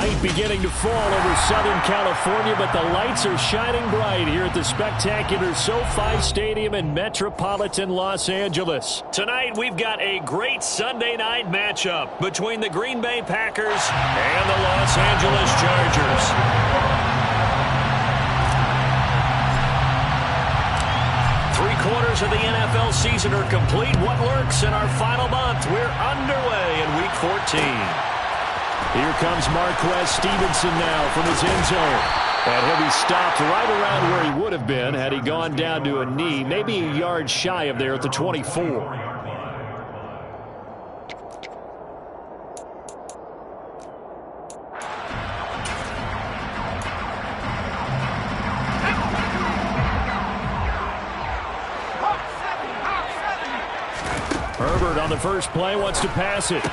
night beginning to fall over Southern California, but the lights are shining bright here at the spectacular SoFi Stadium in metropolitan Los Angeles. Tonight, we've got a great Sunday night matchup between the Green Bay Packers and the Los Angeles Chargers. Three-quarters of the NFL season are complete. What lurks in our final month? We're underway in Week 14. Here comes Marquez Stevenson now from his end zone. And he'll be stopped right around where he would have been had he gone down to a knee, maybe a yard shy of there at the 24. Herbert on the first play wants to pass it.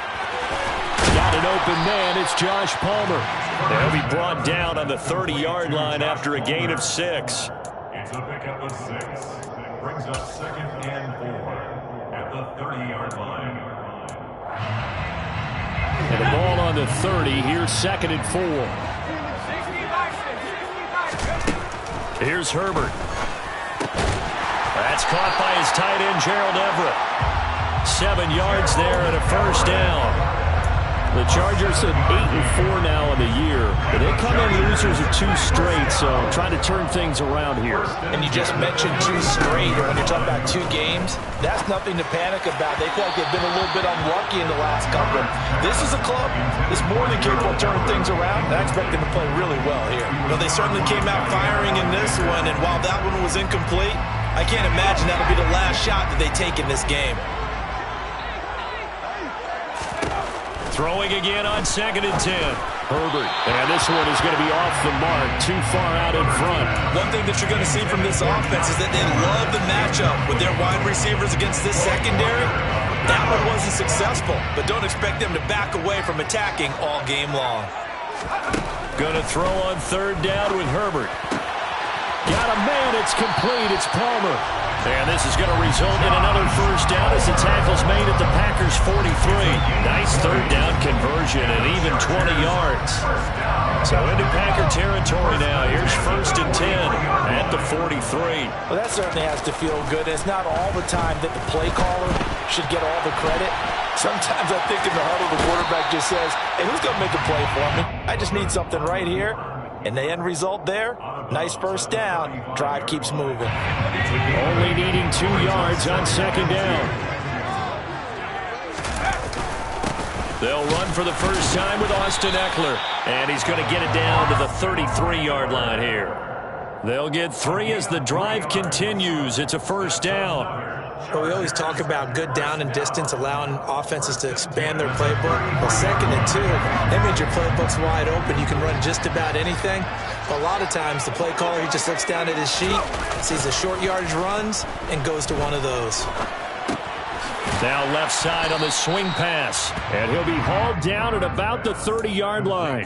Got an open man. It's Josh Palmer. They'll be brought down on the 30-yard line after a gain of 6. It's a pickup of 6. Brings up 2nd and 4 at the 30-yard line. And the ball on the 30. Here's 2nd and 4. Here's Herbert. That's caught by his tight end, Gerald Everett. 7 yards there and a first down. The Chargers at 8-4 now in the year, but they come in losers of 2 straight, so trying to turn things around here. And you just mentioned 2 straight. When you're talking about 2 games, that's nothing to panic about. They feel like they've been a little bit unlucky in the last couple. This is a club that's more than capable of turning things around. I expect them to play really well here. Well, they certainly came out firing in this one, and while that one was incomplete, I can't imagine that'll be the last shot that they take in this game. Throwing again on 2nd and 10. Herbert. And this one is going to be off the mark, too far out in front. One thing that you're going to see from this offense is that they love the matchup with their wide receivers against this secondary. That one wasn't successful, but don't expect them to back away from attacking all game long. Going to throw on 3rd down with Herbert. Got a man. It's complete. It's Palmer. And this is going to result in another first down as the tackle's made at the Packers' 43. Nice 3rd down conversion and even 20 yards. So into Packer territory now. Here's 1st and 10 at the 43. Well, that certainly has to feel good. It's not all the time that the play caller should get all the credit. Sometimes I think in the huddle the quarterback just says, hey, who's going to make a play for me? I just need something right here. And the end result there, nice first down. Drive keeps moving. Only needing 2 yards on 2nd down. They'll run for the first time with Austin Eckler. And he's going to get it down to the 33-yard line here. They'll get 3 as the drive continues. It's a first down. Well, we always talk about good down and distance, allowing offenses to expand their playbook. Well, 2nd and 2, that means your playbook's wide open. You can run just about anything. A lot of times, the play caller, he just looks down at his sheet, sees the short yardage runs, and goes to one of those. Now left side on the swing pass. And he'll be hauled down at about the 30-yard line.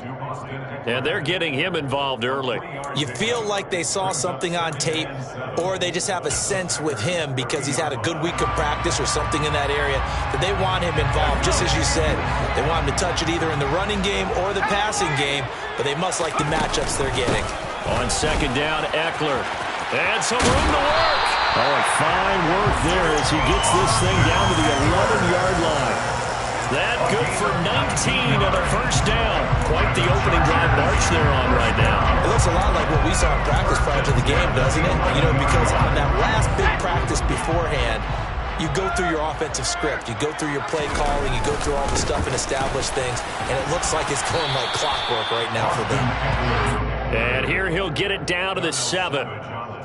And they're getting him involved early. You feel like they saw something on tape, or they just have a sense with him because he's had a good week of practice or something in that area that they want him involved. Just as you said, they want him to touch it either in the running game or the passing game, but they must like the matchups they're getting. On 2nd down, Eckler. And some room to work. Oh, fine work there as he gets this thing down to the 11-yard line. That good for 19 and a first down. Quite the opening drive march they're on right now. It looks a lot like what we saw in practice prior to the game, doesn't it? You know, because on that last big practice beforehand, you go through your offensive script. You go through your play calling. You go through all the stuff and establish things. And it looks like it's going like clockwork right now for them. And here he'll get it down to the 7.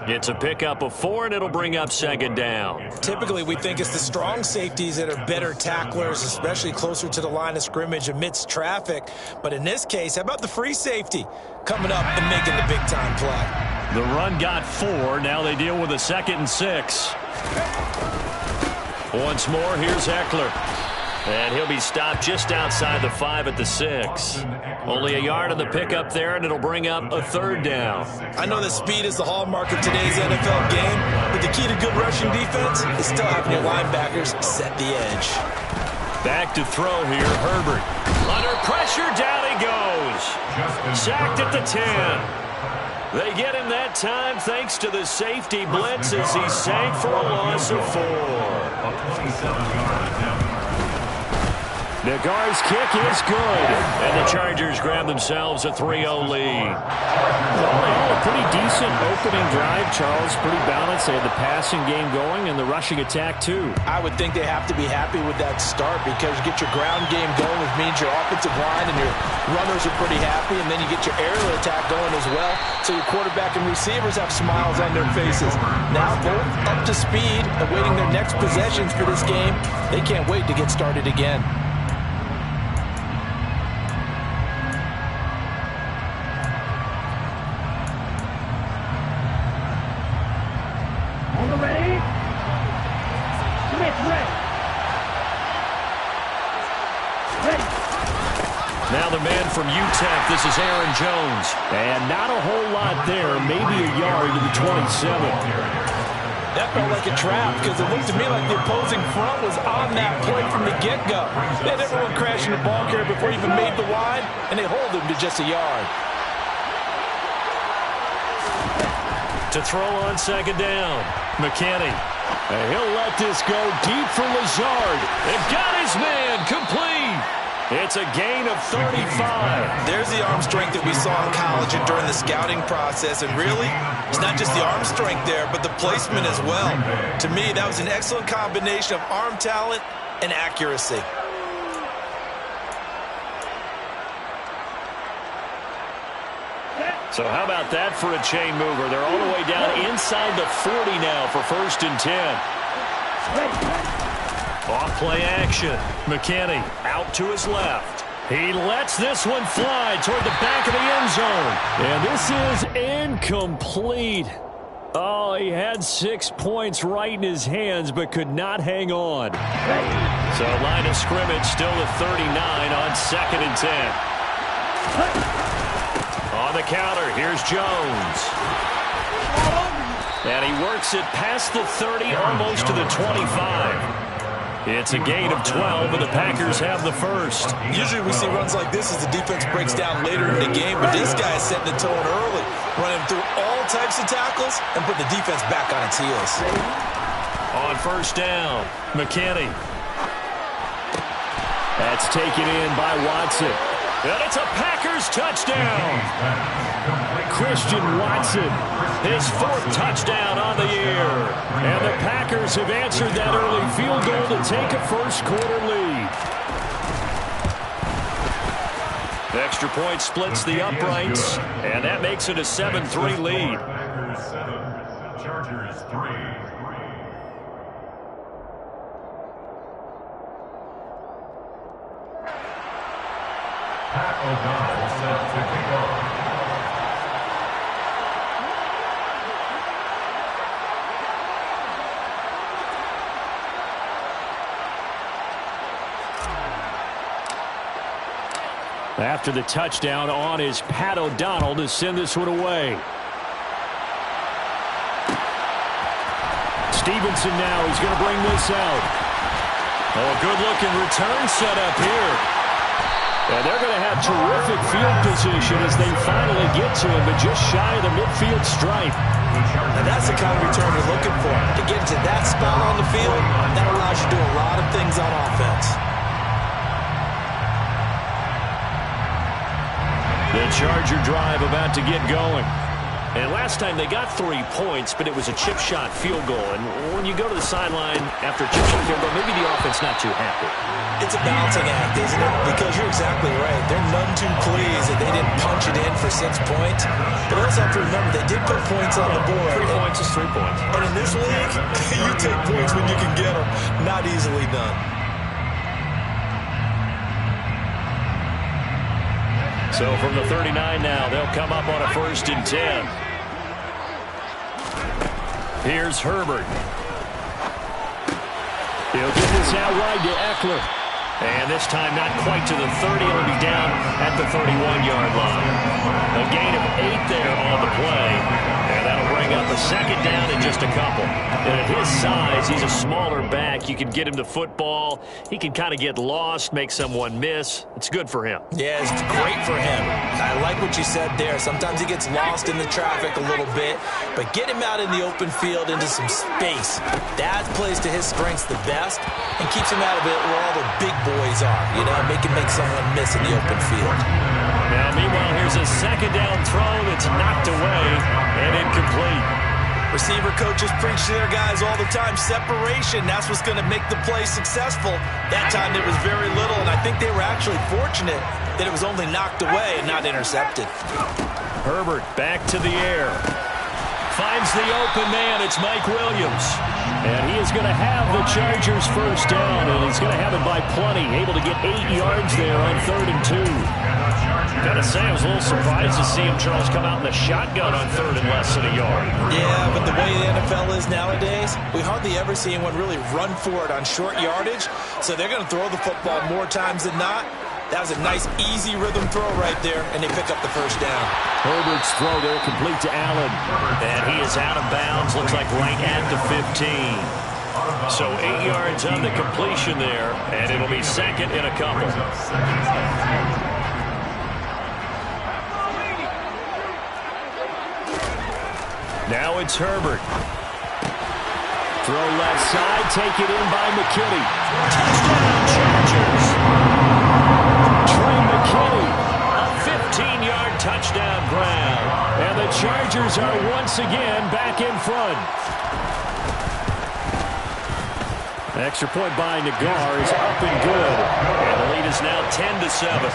It's a pickup of 4, and it'll bring up 2nd down. Typically, we think it's the strong safeties that are better tacklers, especially closer to the line of scrimmage amidst traffic. But in this case, how about the free safety coming up and making the big-time play? The run got 4. Now they deal with a 2nd and 6. Once more, here's Eckler. And he'll be stopped just outside the 5 at the 6. Only a yard on the pickup there, and it'll bring up a 3rd down. I know that speed is the hallmark of today's NFL game, but the key to good rushing defense is still having your linebackers set the edge. Back to throw here, Herbert. Under pressure, down he goes. Sacked at the 10. They get him that time thanks to the safety blitz as he sank for a loss of 4. Nagar's kick is good, and the Chargers grab themselves a 3-0 lead. All in all, a pretty decent opening drive, Charles. Pretty balanced. They had the passing game going and the rushing attack, too. I would think they have to be happy with that start because you get your ground game going, which means your offensive line and your runners are pretty happy, and then you get your aerial attack going as well, so your quarterback and receivers have smiles on their faces. Now both up to speed, awaiting their next possessions for this game. They can't wait to get started again. Now the man from UTEP, this is Aaron Jones. And not a whole lot there, maybe a yard to the 27. That felt like a trap because it looked to me like the opposing front was on that play from the get-go. They had everyone crashing the ball carrier before he even made the line, and they hold him to just a yard. To throw on second down, McKinney. And he'll let this go deep for Lazard. They've got his man complete. It's a gain of 35. There's the arm strength that we saw in college and during the scouting process. And really, it's not just the arm strength there, but the placement as well. To me, that was an excellent combination of arm talent and accuracy. So how about that for a chain mover? They're all the way down inside the 40 now for 1st and 10. Off play action. McKinney out to his left. He lets this one fly toward the back of the end zone. And this is incomplete. Oh, he had 6 points right in his hands but could not hang on. So line of scrimmage still at 39 on 2nd and 10. On the counter, here's Jones. And he works it past the 30, almost to the 25. It's a gain of 12, and the Packers have the first. Usually we see runs like this as the defense breaks down later in the game, but this guy is setting the tone early, running through all types of tackles and put the defense back on its heels. On 1st down, McKinney. That's taken in by Watson. And it's a Packers touchdown. Christian Watson, his 4th touchdown on the year. And the Packers have answered that early field goal to take a first-quarter lead. The extra point splits the uprights, and that makes it a 7-3 lead. Packers 7, Chargers 3. Pat O'Donnell set to kick off. After the touchdown on is Pat O'Donnell to send this one away. Stevenson now, he's going to bring this out. Oh, a good-looking return set up here. And they're going to have terrific field position as they finally get to him, but just shy of the midfield stripe. And that's the kind of return you're looking for. To get into that spot on the field, that allows you to do a lot of things on offense. The Charger drive about to get going. And last time they got 3 points, but it was a chip shot field goal. And when you go to the sideline after a chip shot field goal, maybe the offense not too happy. It's a balancing act, isn't it? Because you're exactly right. They're none too pleased that they didn't punch it in for 6 points. But also have to remember, they did put points on the board. 3 points is 3 points. And in this league, you take points when you can get them. Not easily done. So from the 39 now, they'll come up on a 1st and 10. Here's Herbert. He'll get this out wide to Eckler. And this time not quite to the 30. He'll be down at the 31-yard line. A gain of 8 there on the play. And that'll bring up a second down and just a couple. And at his size, he's a smaller back. You can get him the football. He can kind of get lost, make someone miss. It's good for him. Yeah, it's great for him. I like what you said there. Sometimes he gets lost in the traffic a little bit, but get him out in the open field into some space. That plays to his strengths the best and keeps him out of it where all the big boys are. You know, make someone miss in the open field. Now, meanwhile, here's a second down throw that's knocked away and incomplete. Receiver coaches preach to their guys all the time. Separation, that's what's going to make the play successful. That time there was very little, and I think they were actually fortunate that it was only knocked away and not intercepted. Herbert back to the air. Finds the open man. It's Mike Williams. And he is going to have the Chargers first down, and he's going to have it by plenty. Able to get 8 yards there on 3rd and 2. Got to say, I was a little surprised to see him, Charles, come out in the shotgun on 3rd and less than a yard. Yeah, but the way the NFL is nowadays, we hardly ever see anyone really run for it on short yardage. So they're going to throw the football more times than not. That was a nice, easy rhythm throw right there, and they pick up the first down. Herbert's throw there complete to Allen. And he is out of bounds, looks like right at the 15. So 8 yards on the completion there, and it'll be second and a couple. Now it's Herbert. Throw left side, take it in by McKinney. Touchdown, Chargers. Trey McKinney, a 15-yard touchdown grab. And the Chargers are once again back in front. Extra point by Nagar is up and good. And the lead is now 10-7.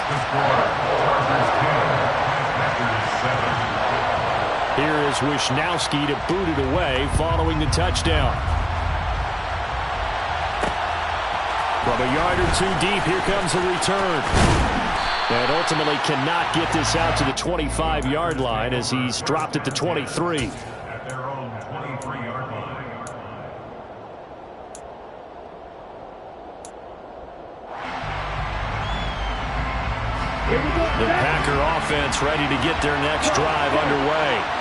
Here is Wisnowski to boot it away following the touchdown. From a yard or two deep, here comes a return. And ultimately cannot get this out to the 25-yard line as he's dropped at the 23. At their own 23-yard line. The Packer offense ready to get their next drive underway.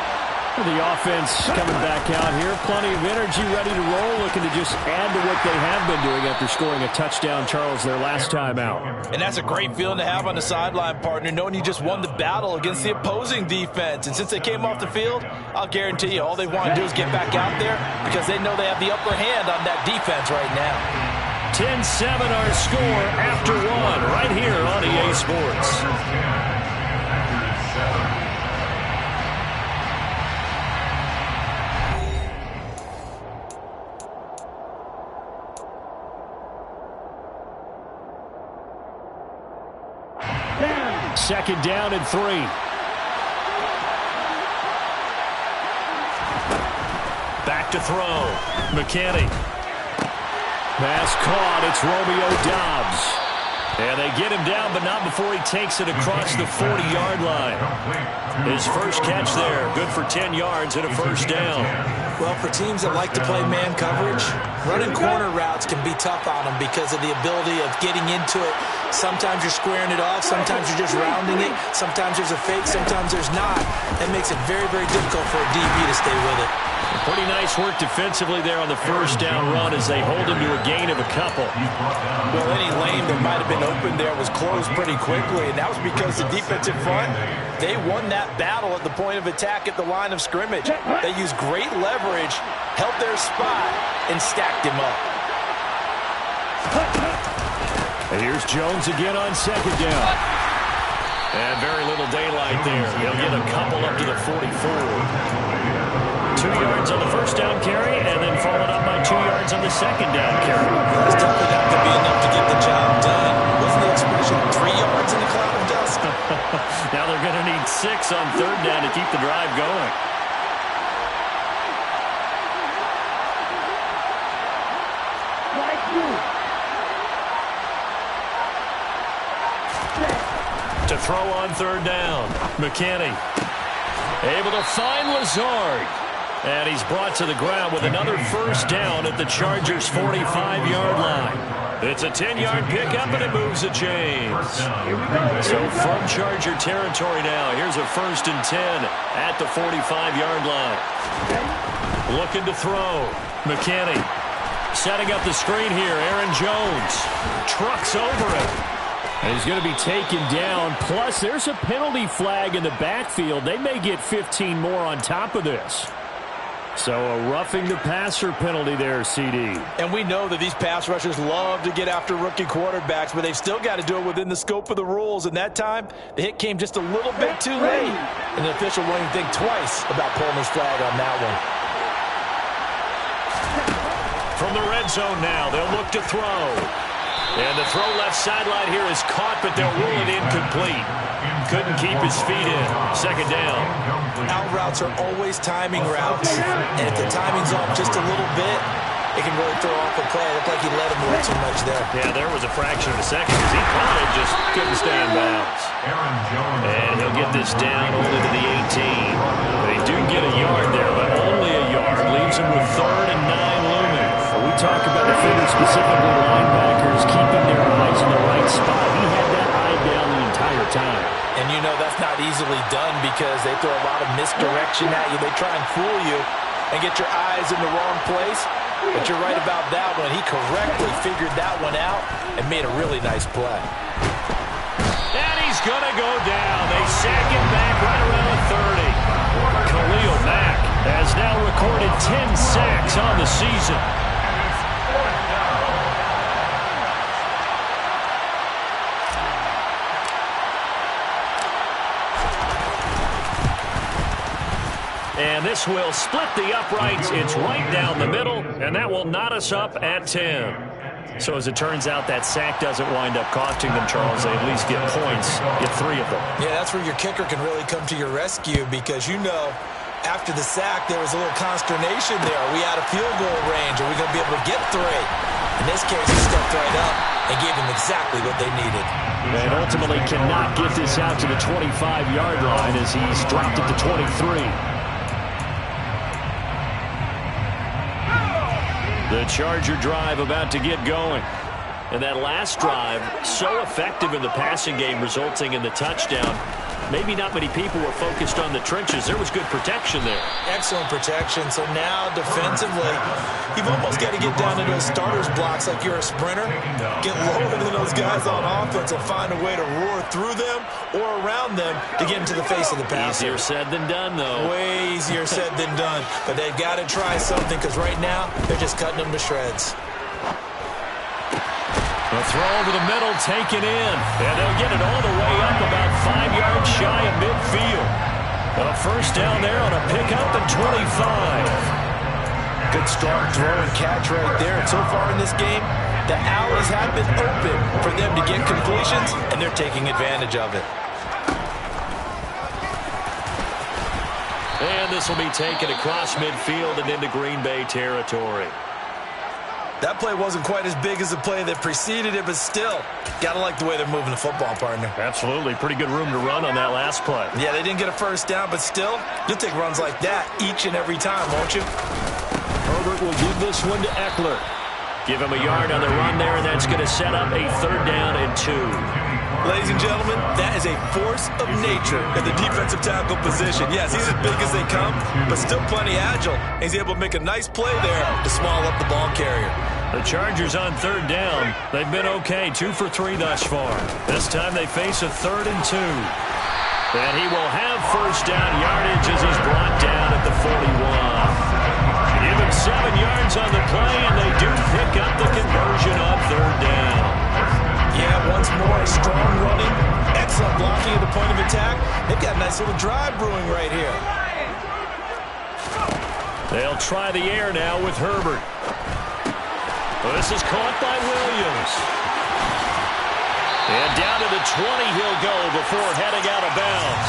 The offense coming back out here. Plenty of energy, ready to roll, looking to just add to what they have been doing after scoring a touchdown, Charles, their last time out. And that's a great feeling to have on the sideline, partner, knowing you just won the battle against the opposing defense. And since they came off the field, I'll guarantee you all they want to do is get back out there because they know they have the upper hand on that defense right now. 10-7 our score after one right here on EA Sports. Second down and 3. Back to throw. McKinney. Pass caught. It's Romeo Doubs. And they get him down, but not before he takes it across the 40-yard line. His first catch there. Good for 10 yards and a first down. Well, for teams that like to play man coverage, running corner routes can be tough on them because of the ability of getting into it. Sometimes you're squaring it off. Sometimes you're just rounding it. Sometimes there's a fake. Sometimes there's not. That makes it very, very difficult for a DB to stay with it. Pretty nice work defensively there on the first down run as they hold him to a gain of a couple. Well, any lane that might have been open there was closed pretty quickly, and that was because the defensive front, they won that battle at the point of attack at the line of scrimmage. They used great leverage, held their spot, and stacked him up. And here's Jones again on second down. And very little daylight there. He'll get a couple up to the 44. 2 yards on the first down carry, and then followed up by 2 yards on the second down carry. It's definitely not going to be enough to get the job done. Wasn't the expression 3 yards in a cloud of dust? Now they're going to need 6 on third down to keep the drive going. To throw on third down, McKinney able to find Lazard. And he's brought to the ground with another first down at the Chargers' 45-yard line. It's a 10-yard pickup, and it moves the chains. So from Charger territory now, here's a 1st and 10 at the 45-yard line. Looking to throw. McKinney setting up the screen here. Aaron Jones trucks over him. And he's going to be taken down. Plus, there's a penalty flag in the backfield. They may get 15 more on top of this. So a roughing the passer penalty there, CD. And we know that these pass rushers love to get after rookie quarterbacks, but they've still got to do it within the scope of the rules. And that time, the hit came just a little bit too late. And the official won't even think twice about pulling his flag on that one. From the red zone now, they'll look to throw. And the throw left sideline here is caught, but they'll rule it incomplete. Couldn't keep his feet in. 2nd down. Out routes are always timing routes. And if the timing's off just a little bit, it can really throw off a play. It looked like he let him away too much there. Yeah, there was a fraction of a second because he caught it, just couldn't stay in bounds. And he'll get this down only to the 18. They do get a yard there, but only a yard. Leaves him with 3rd and 9 looming. We talk about the figure, specifically linebackers, keeping their eyes in the right spot. He had that eye down the entire time. And you know that's not easily done because they throw a lot of misdirection at you. They try and fool you and get your eyes in the wrong place. But you're right about that one. He correctly figured that one out and made a really nice play. And he's going to go down. They sack him back right around the 30. Khalil Mack has now recorded 10 sacks on the season. And this will split the uprights. It's right down the middle, and that will knot us up at 10. So as it turns out, that sack doesn't wind up costing them, Charles. They at least get points, get 3 of them. Yeah, that's where your kicker can really come to your rescue because you know after the sack there was a little consternation there. Are we out of field goal range? Are we going to be able to get 3? In this case, he stepped right up and gave them exactly what they needed. And ultimately cannot get this out to the 25-yard line as he's dropped it to 23. The Charger drive about to get going. And that last drive, so effective in the passing game, resulting in the touchdown. Maybe not many people were focused on the trenches. There was good protection there. Excellent protection. So now defensively, you've almost got to get down to those starters blocks like you're a sprinter. Get lower than those guys on offense and find a way to roar through them or around them to get into the face of the passer. Easier said than done, though. Way easier said than done. But they've got to try something because right now they're just cutting them to shreds. A throw over the middle, taken in. And they'll get it all the way up about 5 yards shy of midfield. A 1st down there on a pickup at 25. Good strong throw and catch right there. And so far in this game, the alleys have been open for them to get completions, and they're taking advantage of it. And this will be taken across midfield and into Green Bay territory. That play wasn't quite as big as the play that preceded it, but still, got to like the way they're moving the football, partner. Absolutely. Pretty good room to run on that last play. Yeah, they didn't get a 1st down, but still, you'll take runs like that each and every time, won't you? Herbert will give this one to Eckler. Give him a yard on the run there, and that's going to set up a 3rd down and 2. Ladies and gentlemen, that is a force of nature in the defensive tackle position. Yes, he's as big as they come, but still plenty agile. He's able to make a nice play there to swallow up the ball carrier. The Chargers on 3rd down. They've been okay, 2 for 3 thus far. This time they face a 3rd and 2. And he will have 1st down yardage as he's brought down at the 41. Give him 7 yards on the play, and they do pick up the conversion on 3rd down. Yeah, once more, strong running, excellent blocking at the point of attack. They've got a nice little drive brewing right here. They'll try the air now with Herbert. Well, this is caught by Williams. And down to the 20 he'll go before heading out of bounds.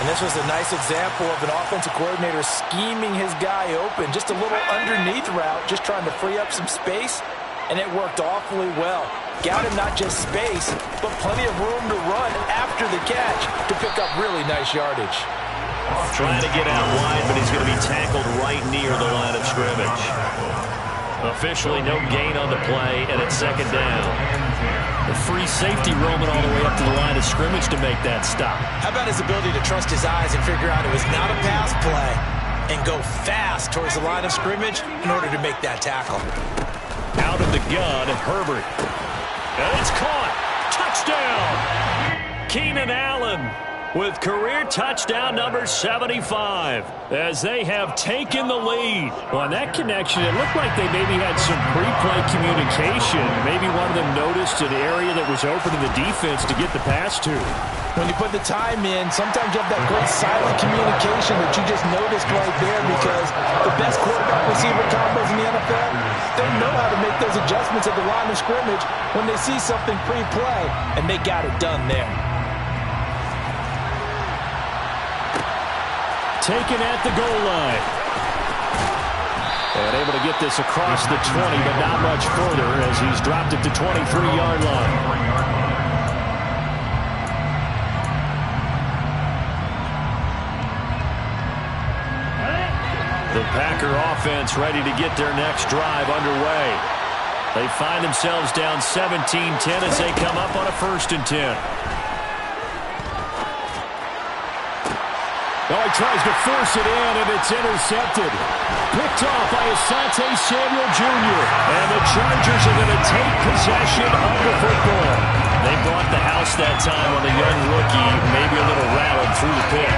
And this was a nice example of an offensive coordinator scheming his guy open. Just a little underneath route, just trying to free up some space. And it worked awfully well. Got him not just space, but plenty of room to run after the catch to pick up really nice yardage. Trying to get out wide, but he's going to be tackled right near the line of scrimmage. Officially no gain on the play, and it's second down. The free safety roaming all the way up to the line of scrimmage to make that stop. How about his ability to trust his eyes and figure out it was not a pass play and go fast towards the line of scrimmage in order to make that tackle. Out of the gun, Herbert. And it's caught. Touchdown! Keenan Allen with career touchdown number 75 as they have taken the lead. Well, on that connection, it looked like they maybe had some pre-play communication. Maybe one of them noticed an area that was open to the defense to get the pass to. When you put the time in, sometimes you have that great silent communication that you just noticed right there, because the best quarterback-receiver combos in the NFL, they know how to make those adjustments at the line of scrimmage when they see something pre-play, and they got it done there. Taken at the goal line. And able to get this across the 20, but not much further as he's dropped it to 23-yard line. The Packer offense ready to get their next drive underway. They find themselves down 17-10 as they come up on a 1st and 10. Oh, he tries to force it in, and it's intercepted. Picked off by Asante Samuel Jr. And the Chargers are going to take possession of the football. They brought the house that time on the young rookie, maybe a little rattled through the pick.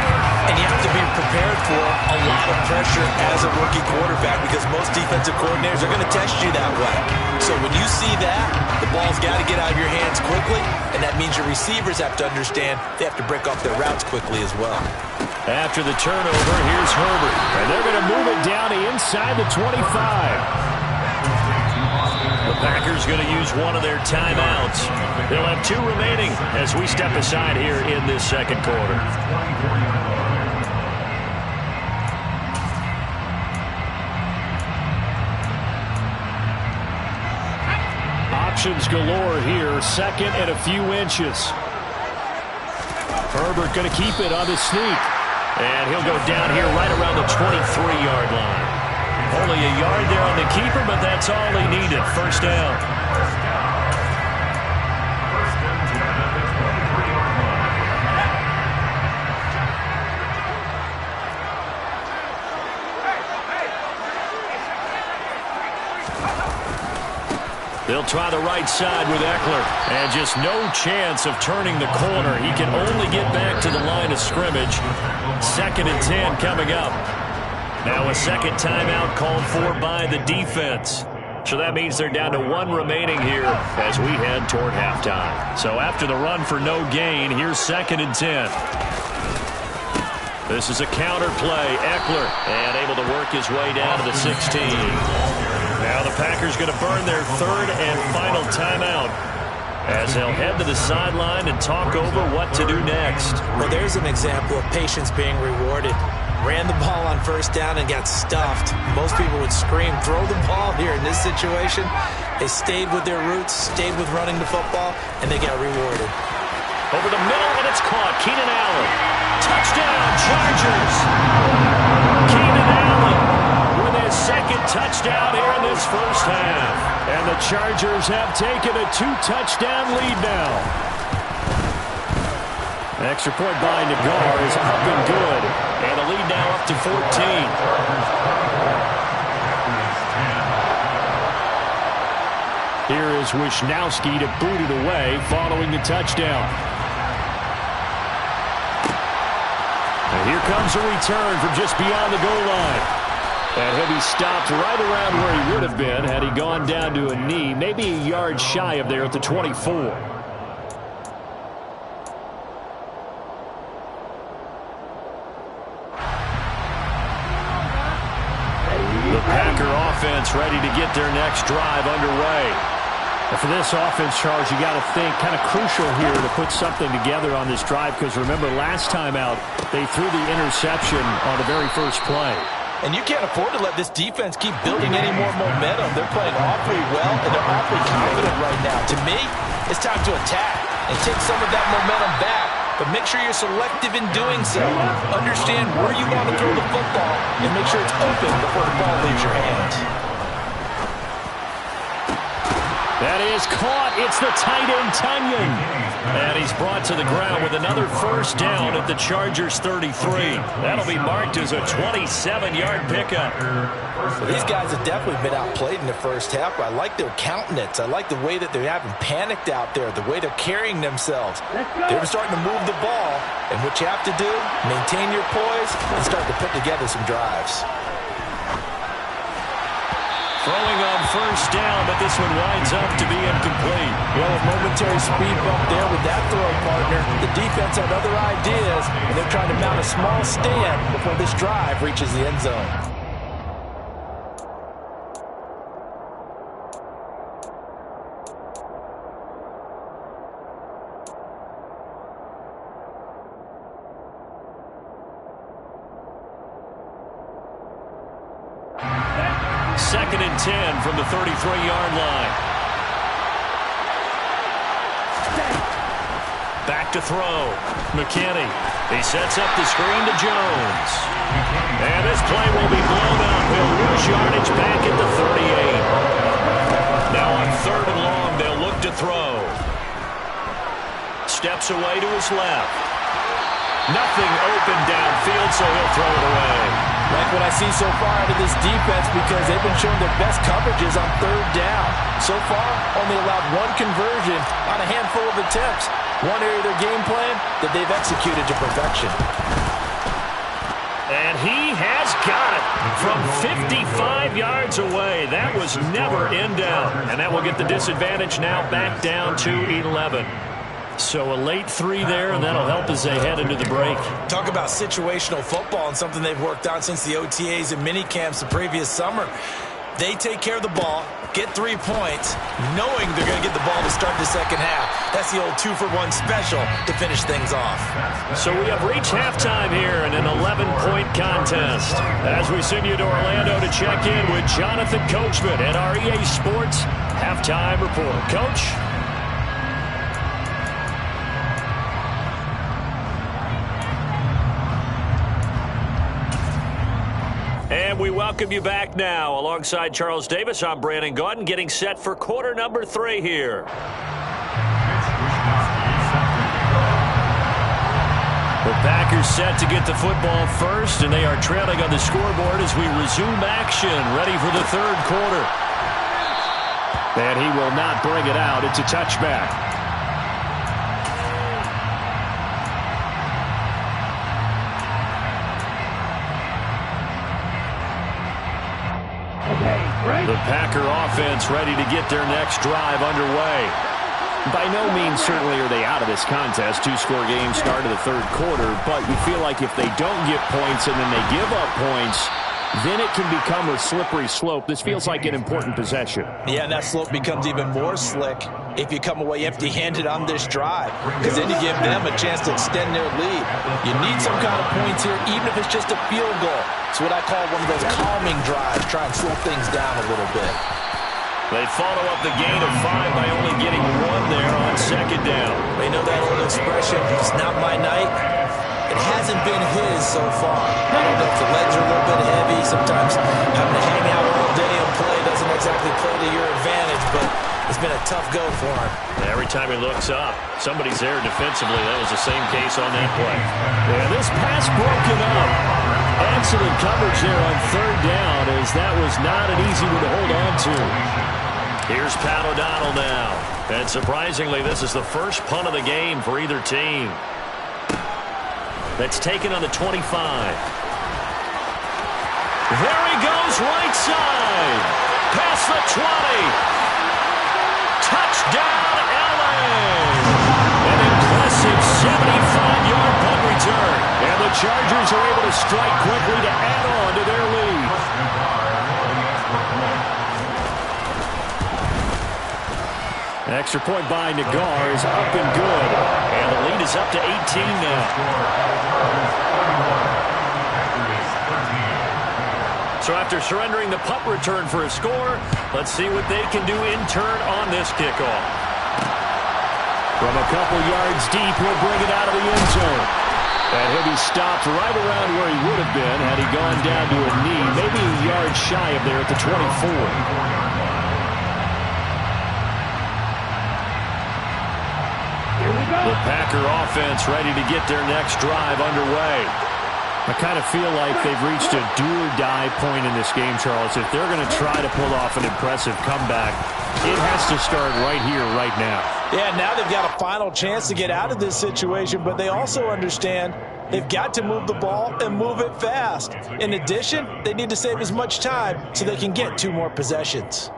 And you have to be prepared for a lot of pressure as a rookie quarterback, because most defensive coordinators are going to test you that way. So when you see that, the ball's got to get out of your hands quickly, and that means your receivers have to understand they have to break off their routes quickly as well. After the turnover, here's Herbert. And they're going to move it down to inside the 25. The Packers going to use one of their timeouts. They'll have 2 remaining as we step aside here in this second quarter. Options galore here. Second and a few inches. Herbert going to keep it on the sneak. And he'll go down here right around the 23-yard line. Only a yard there on the keeper, but that's all he needed. 1st down. They'll try the right side with Eckler. And just no chance of turning the corner. He can only get back to the line of scrimmage. 2nd and 10 coming up. Now a second timeout called for by the defense. So that means they're down to 1 remaining here as we head toward halftime. So after the run for no gain, here's 2nd and 10. This is a counter play. Eckler, and able to work his way down to the 16. Now the Packers going to burn their 3rd and final timeout as they'll head to the sideline and talk over what to do next. Well, there's an example of patience being rewarded. Ran the ball on 1st down and got stuffed. Most people would scream, throw the ball here. In this situation, they stayed with their roots, stayed with running the football, and they got rewarded. Over the middle, and it's caught. Keenan Allen. Touchdown, Chargers. Keenan Allen with his 2nd touchdown here in this 1st half. And the Chargers have taken a 2-touchdown lead now. An extra point by Nagar is up and good. And a lead now up to 14. Here is Wisnowski to boot it away following the touchdown. And here comes a return from just beyond the goal line. And he'll be stopped right around where he would have been had he gone down to a knee, maybe a yard shy of there at the 24. The Packer offense ready to get their next drive underway. And for this offense, Charles, you got to think kind of crucial here to put something together on this drive, because remember last time out they threw the interception on the very first play. And you can't afford to let this defense keep building any more momentum. They're playing awfully well, and they're awfully confident right now. To me, it's time to attack and take some of that momentum back. But make sure you're selective in doing so. Understand where you want to throw the football and make sure it's open before the ball leaves your hands. That is caught. It's the tight end, Tunyon. And he's brought to the ground with another first down at the Chargers' 33. That'll be marked as a 27-yard pickup. Well, these guys have definitely been outplayed in the first half, but I like their countenance. I like the way that they're having panicked out there, the way they're carrying themselves. They're starting to move the ball, and what you have to do, maintain your poise and start to put together some drives. Throwing on first down, but this one winds up to be incomplete. Well, a momentary speed bump there with that throw, partner. The defense had other ideas, and they're trying to mount a small stand before this drive reaches the end zone. Second and 10 from the 33-yard line. Back to throw. McKinney. He sets up the screen to Jones. And this play will be blown up. He'll lose yardage back at the 38. Now on third and long, they'll look to throw. Steps away to his left. Nothing open downfield, so he'll throw it away. Like what I see so far out of this defense because they've been showing their best coverages on third down. So far, only allowed one conversion on a handful of attempts. One area of their game plan that they've executed to perfection. And he has got it from 55 yards away. That was never in doubt. And that will get the disadvantage now back down to 11. So a late 3 there, and that'll help as they head into the break. Talk about situational football and something they've worked on since the OTAs and mini camps the previous summer. They take care of the ball, get 3 points, knowing they're going to get the ball to start the second half. That's the old 2-for-1 special to finish things off. So we have reached halftime here in an 11-point contest. As we send you to Orlando to check in with Jonathan Coachman at our EA Sports Halftime Report. Coach? And we welcome you back now. Alongside Charles Davis, I'm Brandon Gaudin, getting set for quarter number 3 here. The Packers set to get the football first, and they are trailing on the scoreboard as we resume action, ready for the third quarter. And he will not bring it out. It's a touchback. The Packer offense ready to get their next drive underway. By no means certainly are they out of this contest. 2-score game start of the third quarter, but you feel like if they don't get points and then they give up points, then it can become a slippery slope. This feels like an important possession. Yeah, and that slope becomes even more slick if you come away empty-handed on this drive, because then you give them a chance to extend their lead. You need some kind of points here, even if it's just a field goal. It's what I call one of those calming drives, try and slow things down a little bit. They follow up the gain of 5 by only getting 1 there on second down. They know that old expression, it's not my night. It hasn't been his so far. I don't know if the legs are a little bit heavy. Sometimes having to hang out all day and play doesn't exactly play to your advantage, but it's been a tough go for him. Every time he looks up, somebody's there defensively. That was the same case on that play. And this pass broken up. Excellent coverage there on third down, as that was not an easy one to hold on to. Here's Pat O'Donnell now. And surprisingly, this is the first punt of the game for either team. That's taken on the 25. There he goes, right side. Past the 20. Touchdown, LA. An impressive 75-yard punt return. And the Chargers are able to strike quickly to add on to their lead. Extra point by Nagar is up and good. And the lead is up to 18 now. So after surrendering the punt return for a score, let's see what they can do in turn on this kickoff. From a couple yards deep, he'll bring it out of the end zone. And he'll be stopped right around where he would have been had he gone down to a knee, maybe a yard shy of there at the 24. The Packer offense ready to get their next drive underway. I kind of feel like they've reached a do-or-die point in this game, Charles. If they're going to try to pull off an impressive comeback, it has to start right here, right now. Yeah, now they've got a final chance to get out of this situation, but they also understand they've got to move the ball and move it fast. In addition, they need to save as much time so they can get 2 more possessions.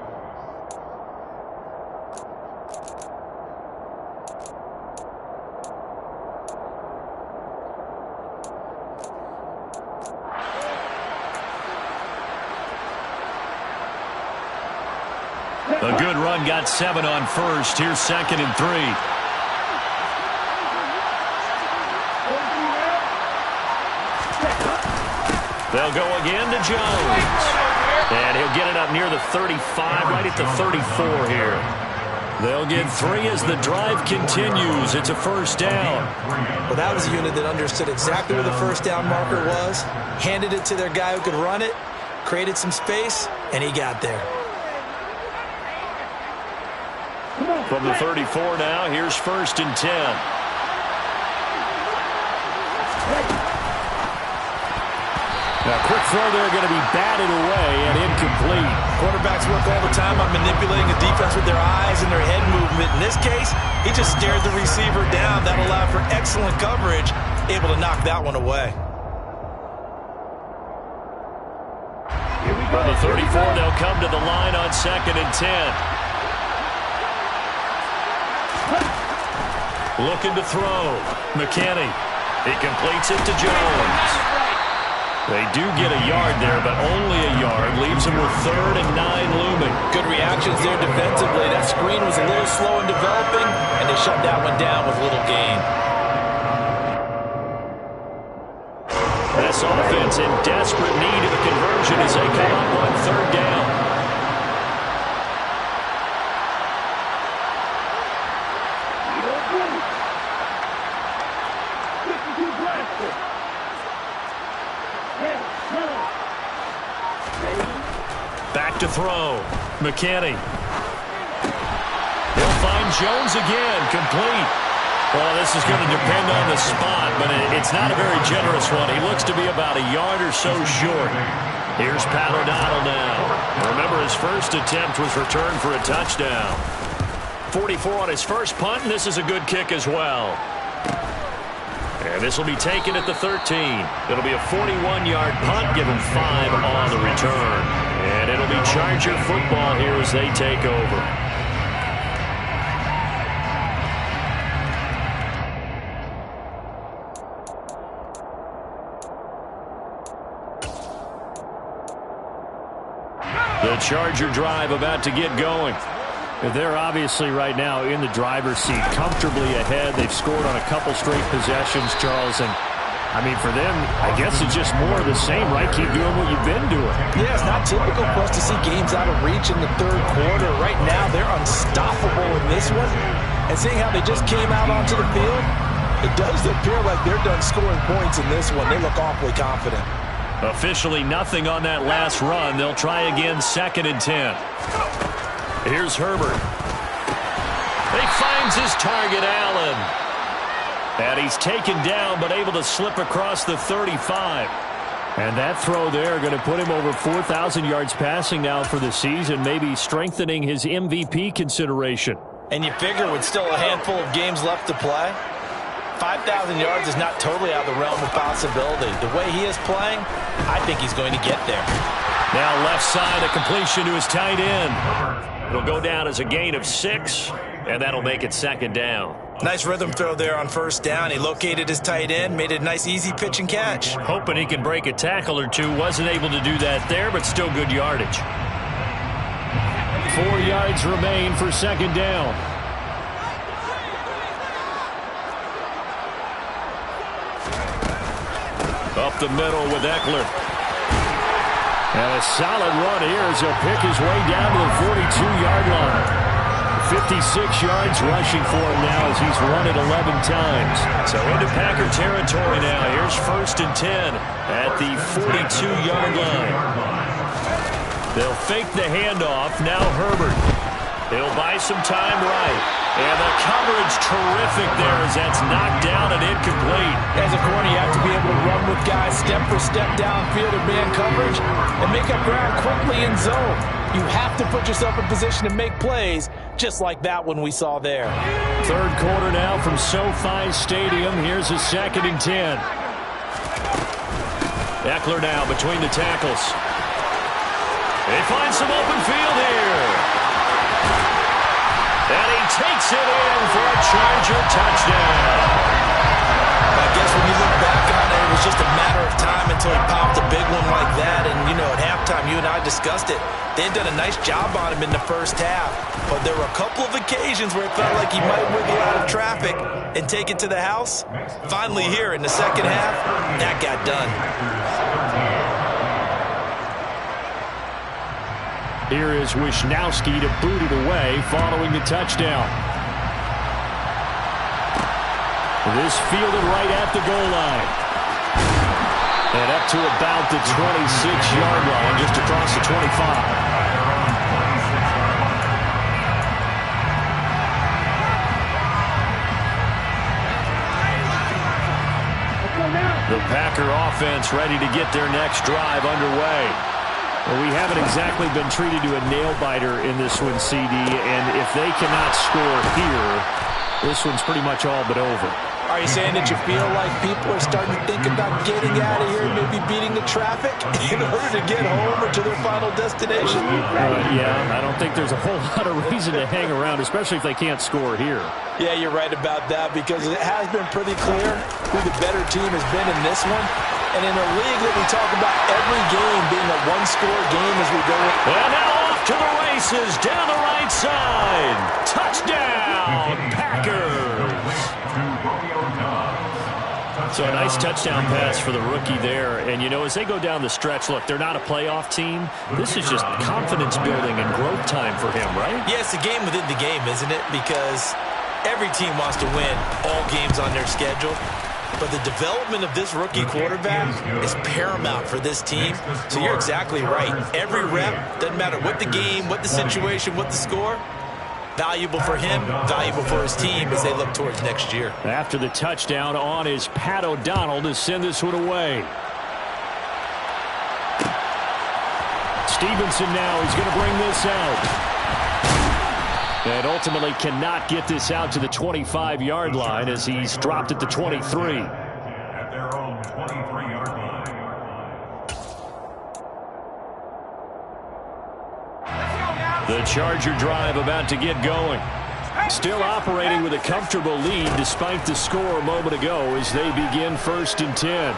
A good run got 7 on first. Here's 2nd and 3. They'll go again to Jones. And he'll get it up near the 35, right at the 34 here. They'll get 3 as the drive continues. It's a first down. Well, that was a unit that understood exactly where the first down marker was, handed it to their guy who could run it, created some space, and he got there. From the 34 now, here's 1st and 10. A quick throw there going to be batted away and incomplete. Quarterbacks work all the time on manipulating the defense with their eyes and their head movement. In this case, he just stared the receiver down. That allowed for excellent coverage, able to knock that one away. From the 34, they'll come to the line on 2nd and 10. Looking to throw. McKinney. He completes it to Jones. They do get a yard there, but only a yard. Leaves them with 3rd and 9 looming. Good reactions there defensively. That screen was a little slow in developing, and they shut that one down with little gain. This offense in desperate need of a conversion as they come up on 3rd down. Back to throw. McKinney. He'll find Jones again. Complete. Well, this is going to depend on the spot, but it's not a very generous one. He looks to be about a yard or so short. Here's Pat O'Donnell now. Remember, his first attempt was returned for a touchdown. 44 on his first punt, and this is a good kick as well. And this will be taken at the 13. It'll be a 41-yard punt, given 5 on the return. And it'll be Charger football here as they take over. The Charger drive about to get going. They're obviously right now in the driver's seat, comfortably ahead. They've scored on a couple straight possessions, Charles. And, I mean, for them, I guess it's just more of the same, right? Keep doing what you've been doing. Yeah, it's not typical for us to see games out of reach in the 3rd quarter. Right now, they're unstoppable in this one. And seeing how they just came out onto the field, it does appear like they're done scoring points in this one. They look awfully confident. Officially nothing on that last run. They'll try again 2nd and 10. Here's Herbert. He finds his target, Allen. And he's taken down, but able to slip across the 35. And that throw there going to put him over 4,000 yards passing now for the season, maybe strengthening his MVP consideration. And you figure with still a handful of games left to play, 5,000 yards is not totally out of the realm of possibility. The way he is playing, I think he's going to get there. Now left side, a completion to his tight end. It'll go down as a gain of 6, and that'll make it 2nd down. Nice rhythm throw there on 1st down. He located his tight end, made it a nice easy pitch and catch. Hoping he can break a tackle or two. Wasn't able to do that there, but still good yardage. 4 yards remain for 2nd down. Up the middle with Eckler. And a solid run here as he'll pick his way down to the 42-yard line. 56 yards rushing for him now as he's run it 11 times. So into Packer territory now. Here's 1st and 10 at the 42-yard line. They'll fake the handoff. Now Herbert. He'll buy some time right. And the coverage terrific there as that's knocked down and incomplete. As a corner, you have to be able to run with guys step for step downfield in man coverage and make up ground quickly in zone. You have to put yourself in position to make plays just like that one we saw there. Third quarter now from SoFi Stadium. Here's a 2nd and 10. Eckler now between the tackles. They find some open field here. And he takes it in for a Charger touchdown. I guess when you look back on it, it was just a matter of time until he popped a big one like that. And, you know, at halftime, you and I discussed it. They had done a nice job on him in the first half. But there were a couple of occasions where it felt like he might wiggle out of traffic and take it to the house. Finally here in the second half, that got done. Here is Wisnowski to boot it away following the touchdown. This fielded right at the goal line. And up to about the 26-yard line, just across the 25. The Packer offense ready to get their next drive underway. Well, we haven't exactly been treated to a nail-biter in this one, CD, and if they cannot score here, this one's pretty much all but over. Are you saying that you feel like people are starting to think about getting out of here and maybe beating the traffic in order to get home or to their final destination? Yeah, I don't think there's a whole lot of reason to hang around, especially if they can't score here. Yeah, you're right about that because it has been pretty clear who the better team has been in this one. And in a league that we talk about every game being a one-score game as we go. And now off to the races down the right side. Touchdown, Packers. So a nice touchdown pass for the rookie there. And, you know, as they go down the stretch, look, they're not a playoff team. This is just confidence building and growth time for him, right? Yeah, it's a game within the game, isn't it? Because every team wants to win all games on their schedule. But the development of this rookie quarterback is paramount for this team. So you're exactly right. Every rep, doesn't matter what the game, what the situation, what the score, valuable for him, valuable for his team as they look towards next year. After the touchdown on is Pat O'Donnell to send this one away. Stevenson now, he's going to bring this out. And ultimately cannot get this out to the 25-yard line as he's dropped at the 23. At their own 23-yard line. The Charger drive about to get going. Still operating with a comfortable lead despite the score a moment ago as they begin 1st and 10.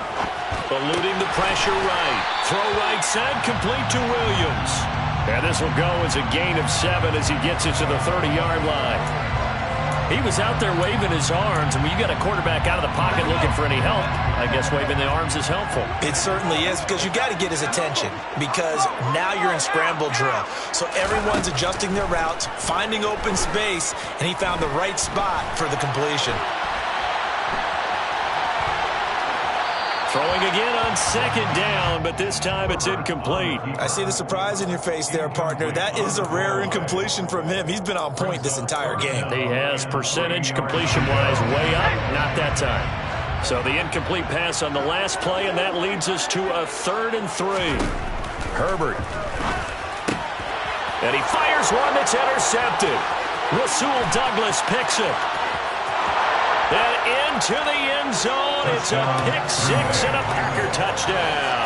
Eluding the pressure right. Throw right side, complete to Williams. And this will go as a gain of 7 as he gets it to the 30-yard line. He was out there waving his arms, and when you got a quarterback out of the pocket looking for any help, I guess waving the arms is helpful. It certainly is because you got to get his attention because now you're in scramble drill. So everyone's adjusting their routes, finding open space, and he found the right spot for the completion. Throwing again on 2nd down, but this time it's incomplete. I see the surprise in your face there, partner. That is a rare incompletion from him. He's been on point this entire game. He has percentage completion-wise way up, not that time. So the incomplete pass on the last play, and that leads us to a 3rd and 3. Herbert. And he fires one that's intercepted. Rasul Douglas picks it. And into the end zone, it's a pick-6 and a Packer touchdown.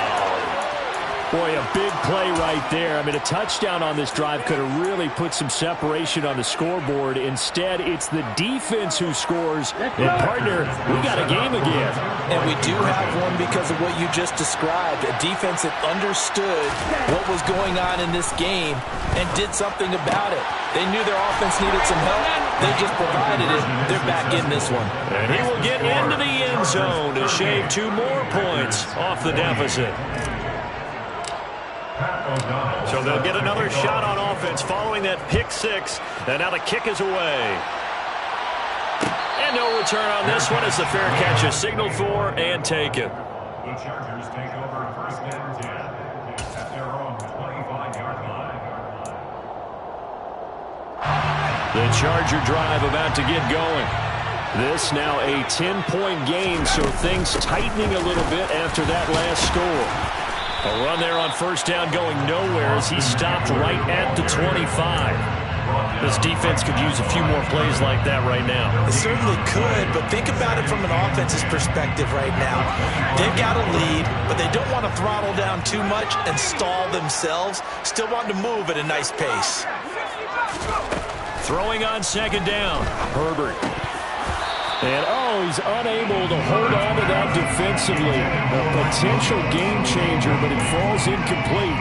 Boy, a big play right there. I mean, a touchdown on this drive could have really put some separation on the scoreboard. Instead, it's the defense who scores. And, partner, we got a game again. And we do have one because of what you just described. A defense that understood what was going on in this game and did something about it. They knew their offense needed some help. They just provided it. They're back in this one. And he will get into the end zone to shave 2 more points off the deficit. So they'll get another shot on offense following that pick-6. And now the kick is away. And no return on this one as the fair catch is signaled for and taken. The Chargers take over 1st and 10 at their own 25-yard line. The Charger drive about to get going. This now a 10-point game, so things tightening a little bit after that last score. A run there on first down going nowhere as he stopped right at the 25. This defense could use a few more plays like that right now. It certainly could, but think about it from an offense's perspective right now. They've got a lead, but they don't want to throttle down too much and stall themselves. Still want to move at a nice pace. Throwing on second down, Herbert. And, he's unable to hold on to that defensively. A potential game changer, but it falls incomplete.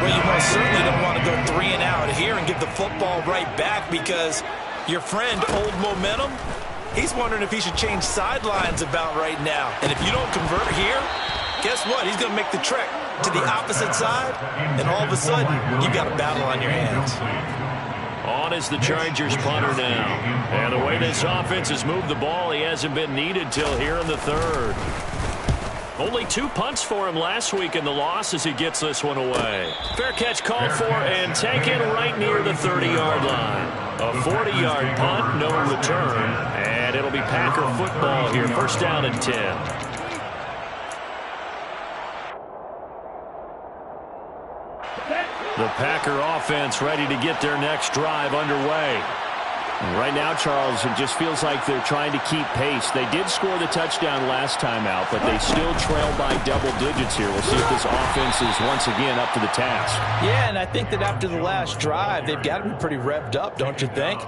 Well, you most certainly don't want to go 3 and out here and give the football right back because your friend, Old Momentum, he's wondering if he should change sidelines about right now. And if you don't convert here, guess what? He's going to make the trek to the opposite side, and all of a sudden, you've got a battle on your hands. On is the Chargers punter now. And the way this offense has moved the ball, he hasn't been needed till here in the third. Only 2 punts for him last week in the loss as he gets this one away. Fair catch called for and taken right near the 30-yard line. A 40-yard punt, no return. And it'll be Packer football here. First down and 10. The Packer offense ready to get their next drive underway. Right now, Charles, it just feels like they're trying to keep pace. They did score the touchdown last time out, but they still trail by double digits here. We'll see if this offense is once again up to the task. Yeah, and I think that after the last drive, they've got to be pretty revved up, don't you think?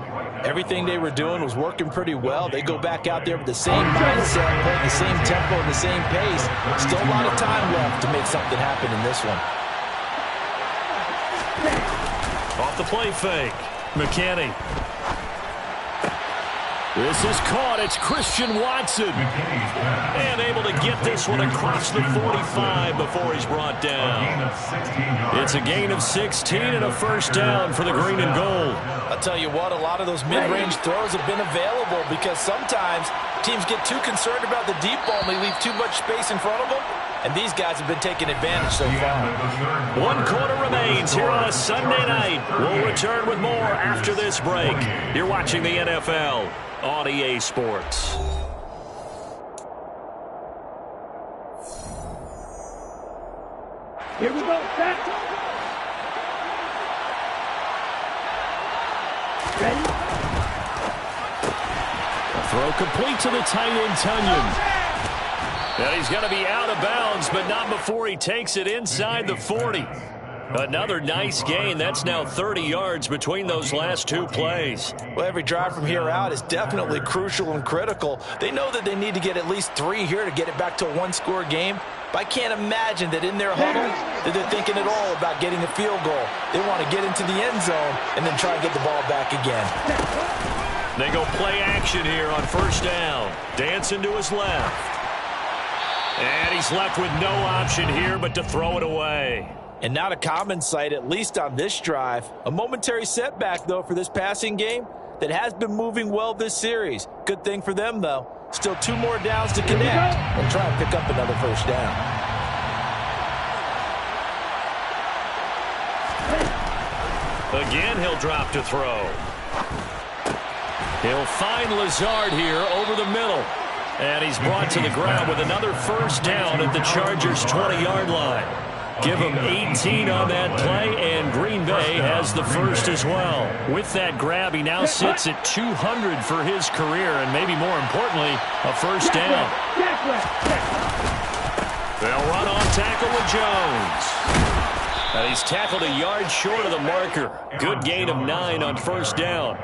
Everything they were doing was working pretty well. They go back out there with the same mindset, playing the same tempo and the same pace. Still a lot of time left to make something happen in this one. Off the play fake. McKinney. This is caught. It's Christian Watson. And able to get this one across the 45 before he's brought down. It's a gain of 16 and a first down for the green and gold. I'll tell you what, a lot of those mid-range throws have been available because sometimes teams get too concerned about the deep ball and they leave too much space in front of them. And these guys have been taking advantage so far. 1 quarter remains here on a Sunday night. We'll return with more after this break. You're watching the NFL on EA Sports. Here we go, set. Ready? Throw complete to the tight end, Tunyon. And he's going to be out of bounds, but not before he takes it inside the 40. Another nice gain. That's now 30 yards between those last 2 plays. Well, every drive from here out is definitely crucial and critical. They know that they need to get at least 3 here to get it back to a 1-score game. But I can't imagine that in their huddle that they're thinking at all about getting a field goal. They want to get into the end zone and then try and get the ball back again. They go play action here on first down. Dancing to his left. And he's left with no option here but to throw it away. And not a common sight, at least on this drive. A momentary setback, though, for this passing game that has been moving well this series. Good thing for them, though. Still 2 more downs to connect and try and pick up another first down. Again, he'll drop to throw. He'll find Lazard here over the middle. And he's brought to the ground with another first down at the Chargers' 20-yard line. Give him 18 on that play, and Green Bay has the first as well. With that grab, he now sits at 200 for his career, and maybe more importantly, a first down. They'll run on tackle with Jones. And he's tackled a yard short of the marker. Good gain of 9 on first down.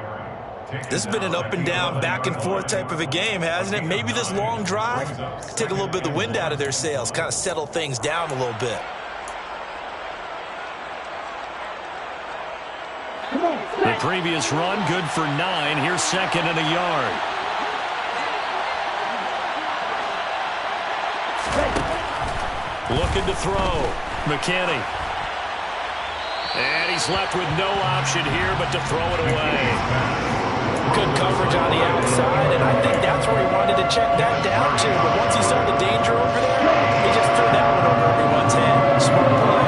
This has been an up-and-down, back-and-forth type of a game, hasn't it? Maybe this long drive could take a little bit of the wind out of their sails, kind of settle things down a little bit. The previous run, good for 9. Here's second and a yard. Looking to throw. McKinney. And he's left with no option here but to throw it away. Good coverage on the outside, and I think that's where he wanted to check that down to. But once he saw the danger over there, he just threw that one over everyone's head. Smart play.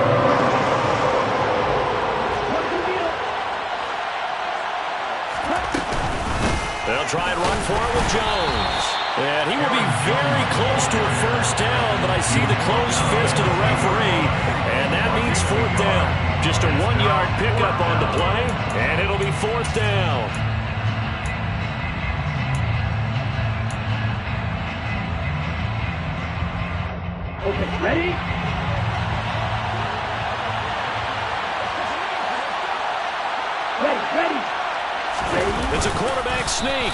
And he will be very close to a first down, but I see the closed fist of the referee, and that means fourth down. Just a 1-yard pickup on the play, and it'll be fourth down. Okay, ready? Ready. It's a quarterback sneak.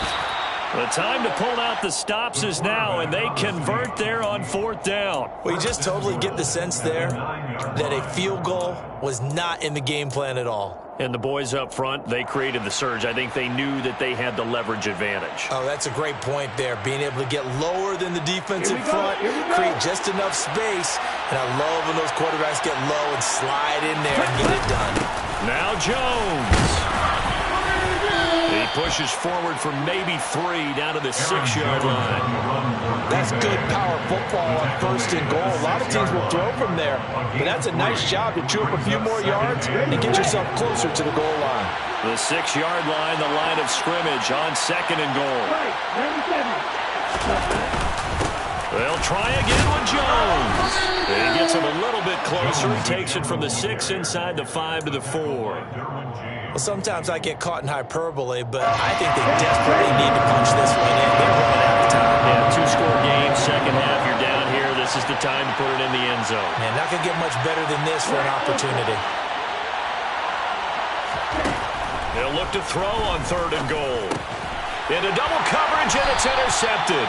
The time to pull out the stops is now, and they convert there on fourth down. Well, you just totally get the sense there that a field goal was not in the game plan at all. And the boys up front, they created the surge. I think they knew that they had the leverage advantage. Oh, that's a great point there. Being able to get lower than the defense in front, create just enough space. And I love when those quarterbacks get low and slide in there and get it done. Now Jones. He pushes forward for maybe 3 down to the 6-yard line. That's good power football on first and goal. A lot of teams will throw from there, but that's a nice job to chew up a few more yards and get yourself closer to the goal line. The 6-yard line, the line of scrimmage on second and goal. They'll try again with Jones. He gets him a little bit closer. He takes it from the 6 inside the 5 to the 4. Well, sometimes I get caught in hyperbole, but I think they desperately need to punch this one in. They're running out of time. Yeah, 2-score game, second half, you're down here. This is the time to put it in the end zone. Man, not going to get much better than this for an opportunity. They'll look to throw on third and goal. Into double coverage, and it's intercepted.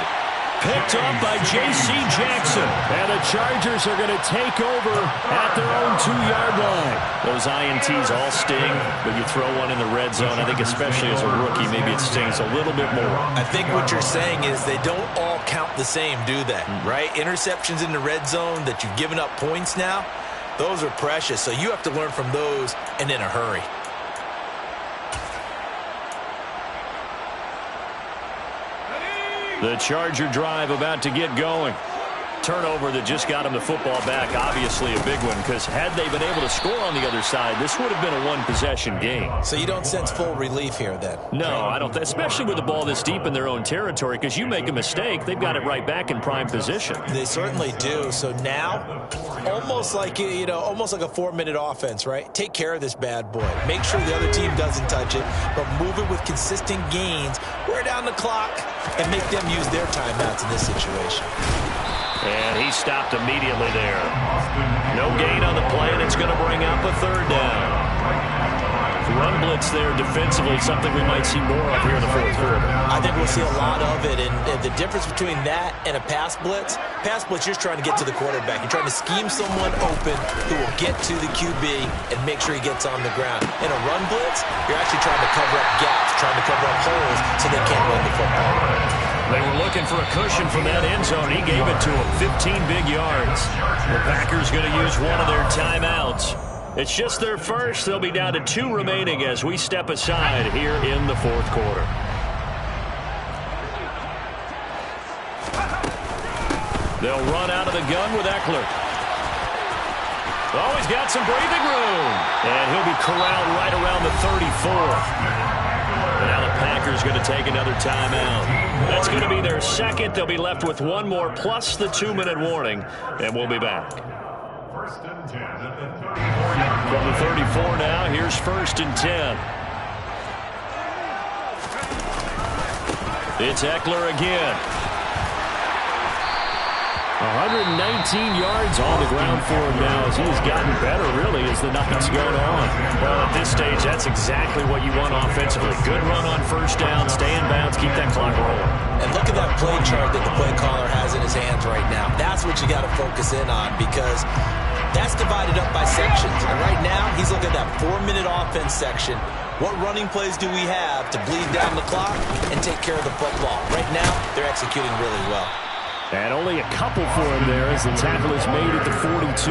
Picked up by J.C. Jackson. And the Chargers are going to take over at their own 2-yard line. Those INTs all sting, but you throw one in the red zone. I think especially as a rookie, maybe it stings a little bit more. I think what you're saying is they don't all count the same, do they? Right? Interceptions in the red zone that you've given up points now, those are precious. So you have to learn from those and in a hurry. The Charger drive about to get going. Turnover that just got him the football back, obviously a big one, because had they been able to score on the other side, this would have been a one-possession game. So you don't sense full relief here, then? No, I don't, especially with the ball this deep in their own territory, because you make a mistake, they've got it right back in prime position. They certainly do. So now, almost like a 4-minute offense, right? Take care of this bad boy. Make sure the other team doesn't touch it, but move it with consistent gains, wear down the clock, and make them use their timeouts in this situation. And he stopped immediately there. No gain on the play, and it's going to bring up a third down. Run blitz there defensively, something we might see more of here in the fourth quarter. I think we'll see a lot of it, and the difference between that and a pass blitz, you're just trying to get to the quarterback. You're trying to scheme someone open who will get to the QB and make sure he gets on the ground. In a run blitz, you're actually trying to cover up gaps, trying to cover up holes so they can't run the football. They were looking for a cushion from that end zone. He gave it to them, 15 big yards. The Packers going to use one of their timeouts. It's just their first. They'll be down to 2 remaining as we step aside here in the fourth quarter. They'll run out of the gun with Eckler. Oh, he's got some breathing room. And he'll be corralled right around the 34. Now the Packers going to take another timeout. That's going to be their second. They'll be left with one more plus the 2-minute warning, and we'll be back. First and 10 at the 34. From the 34 now, here's first and 10. It's Eckler again. 119 yards on the ground for him now as he's gotten better, really, as the night's going on. Well, at this stage, that's exactly what you want offensively. Good run on first down, stay in bounds, keep that clock rolling. And look at that play chart that the play caller has in his hands right now. That's what you got to focus in on because that's divided up by sections. And right now, he's looking at that 4-minute offense section. What running plays do we have to bleed down the clock and take care of the football? Right now, they're executing really well. And only a couple for him there as the tackle is made at the 42.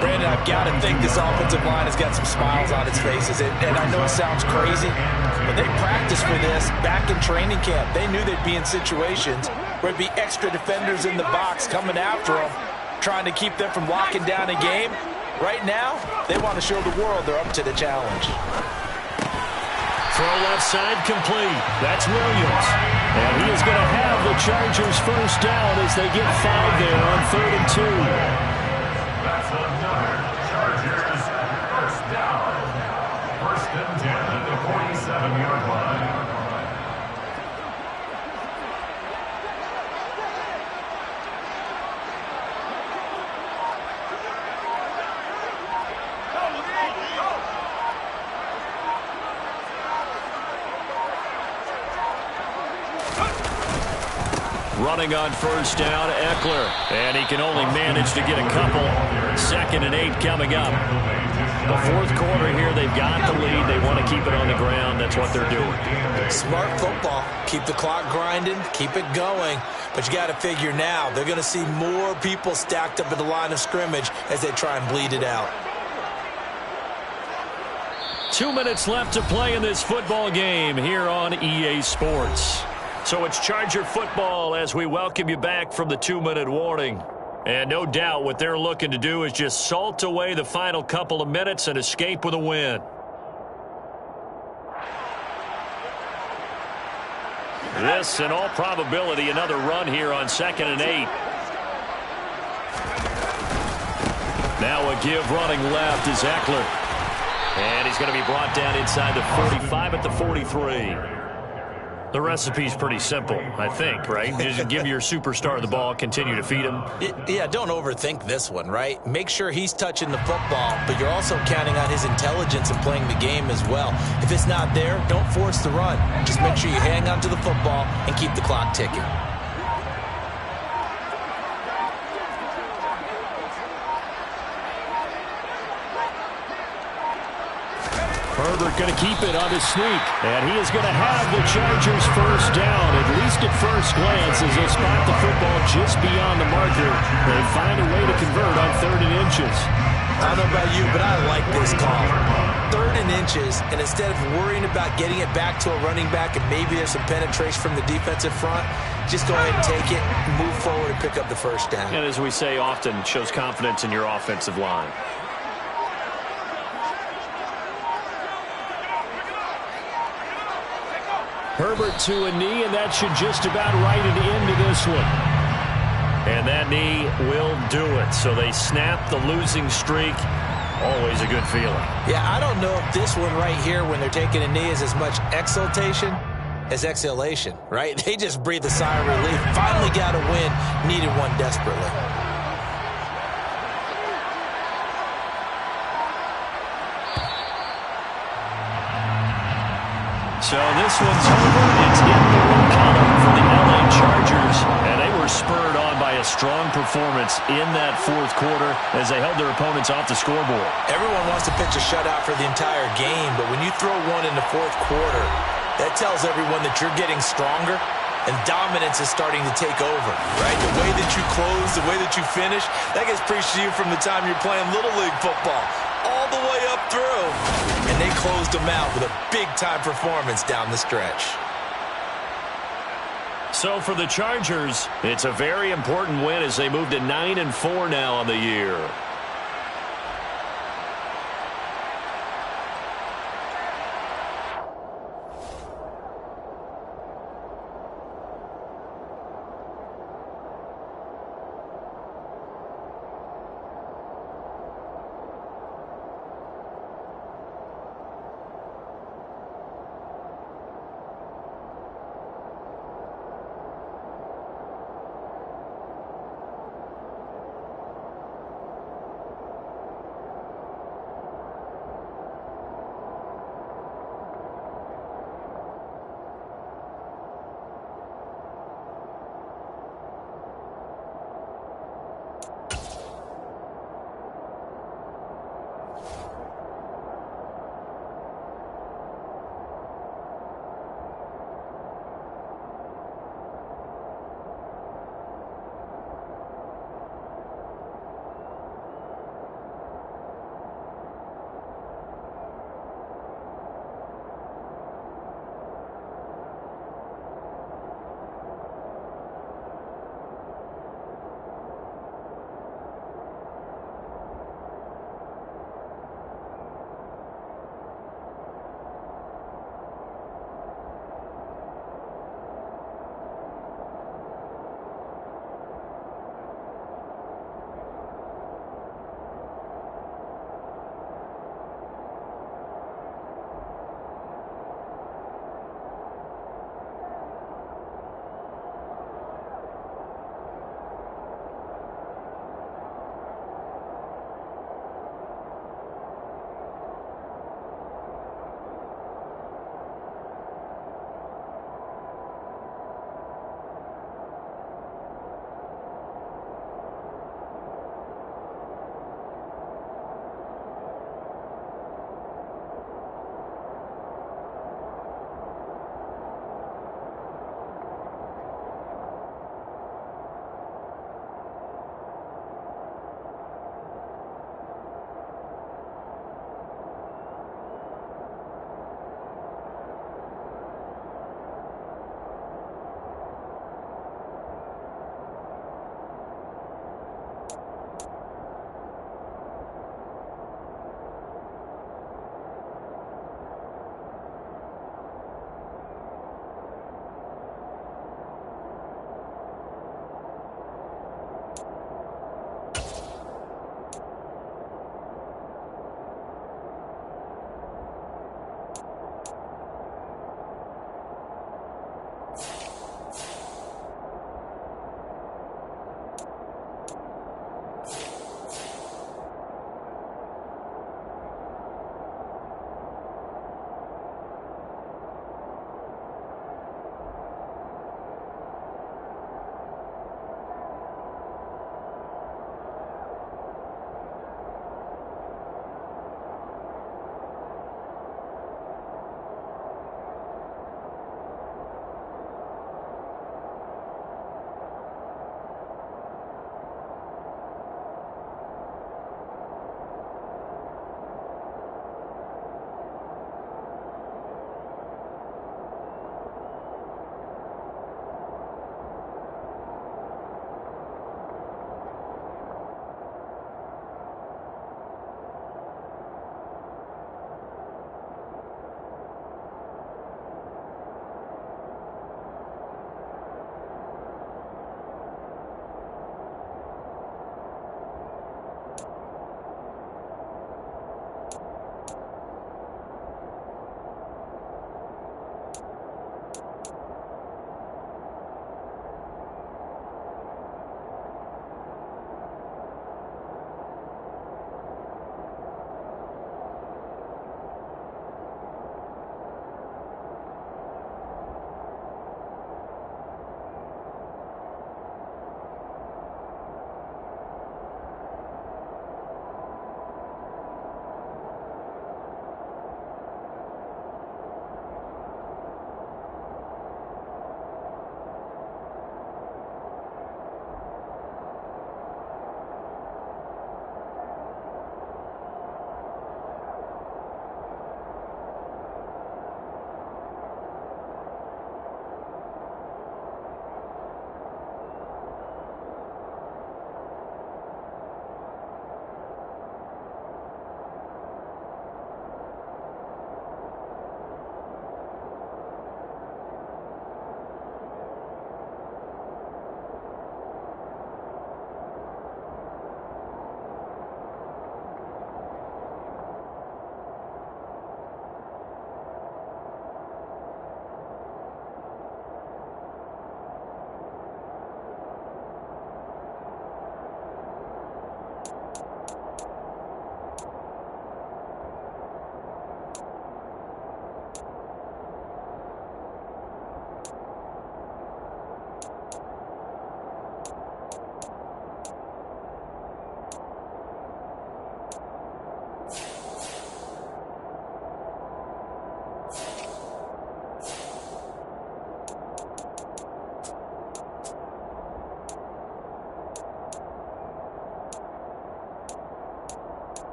Brandon, I've got to think this offensive line has got some smiles on its faces. And I know it sounds crazy, but they practiced for this back in training camp. They knew they'd be in situations where it'd be extra defenders in the box coming after them, trying to keep them from locking down a game. Right now, they want to show the world they're up to the challenge. Throw left side complete. That's Williams. And he is going to have the Chargers first down as they get 5 there on 3rd and 2. That's another Chargers first down. 1st and 10 at the 47-yard line. Running on first down, Eckler. And he can only manage to get a couple. 2nd and 8 coming up. The 4th quarter here, they've got the lead. They want to keep it on the ground. That's what they're doing. Smart football. Keep the clock grinding. Keep it going. But you got to figure now, they're going to see more people stacked up at the line of scrimmage as they try and bleed it out. 2 minutes left to play in this football game here on EA Sports. So it's Charger football as we welcome you back from the 2-minute warning. And no doubt what they're looking to do is just salt away the final couple of minutes and escape with a win. This, in all probability, another run here on 2nd and 8. Now a give running left is Eckler. And he's going to be brought down inside the 45 at the 43. The recipe's pretty simple, I think, right? Just give your superstar the ball, continue to feed him. Yeah, don't overthink this one, right? Make sure he's touching the football, but you're also counting on his intelligence and playing the game as well. If it's not there, don't force the run. Just make sure you hang on to the football and keep the clock ticking. Herbert going to keep it on his sneak. And he is going to have the Chargers first down, at least at first glance, as they'll spot the football just beyond the marker. They find a way to convert on 3rd and inches. I don't know about you, but I like this call. 3rd and inches, and instead of worrying about getting it back to a running back and maybe there's some penetration from the defensive front, just go ahead and take it, move forward, and pick up the first down. And as we say often, shows confidence in your offensive line. Herbert to a knee, and that should just about write it into this one. And that knee will do it. So they snap the losing streak. Always a good feeling. Yeah, I don't know if this one right here, when they're taking a knee, is as much exultation as exhalation, right? They just breathe a sigh of relief. Finally got a win. Needed one desperately. So this one's over. It's in the win column for the LA Chargers. And they were spurred on by a strong performance in that 4th quarter as they held their opponents off the scoreboard. Everyone wants to pitch a shutout for the entire game, but when you throw one in the 4th quarter, that tells everyone that you're getting stronger and dominance is starting to take over, right? The way that you close, the way that you finish, that gets preached to you from the time you're playing Little League football all the way up through. And they closed them out with a big-time performance down the stretch. So for the Chargers, it's a very important win as they move to 9-4 now on the year.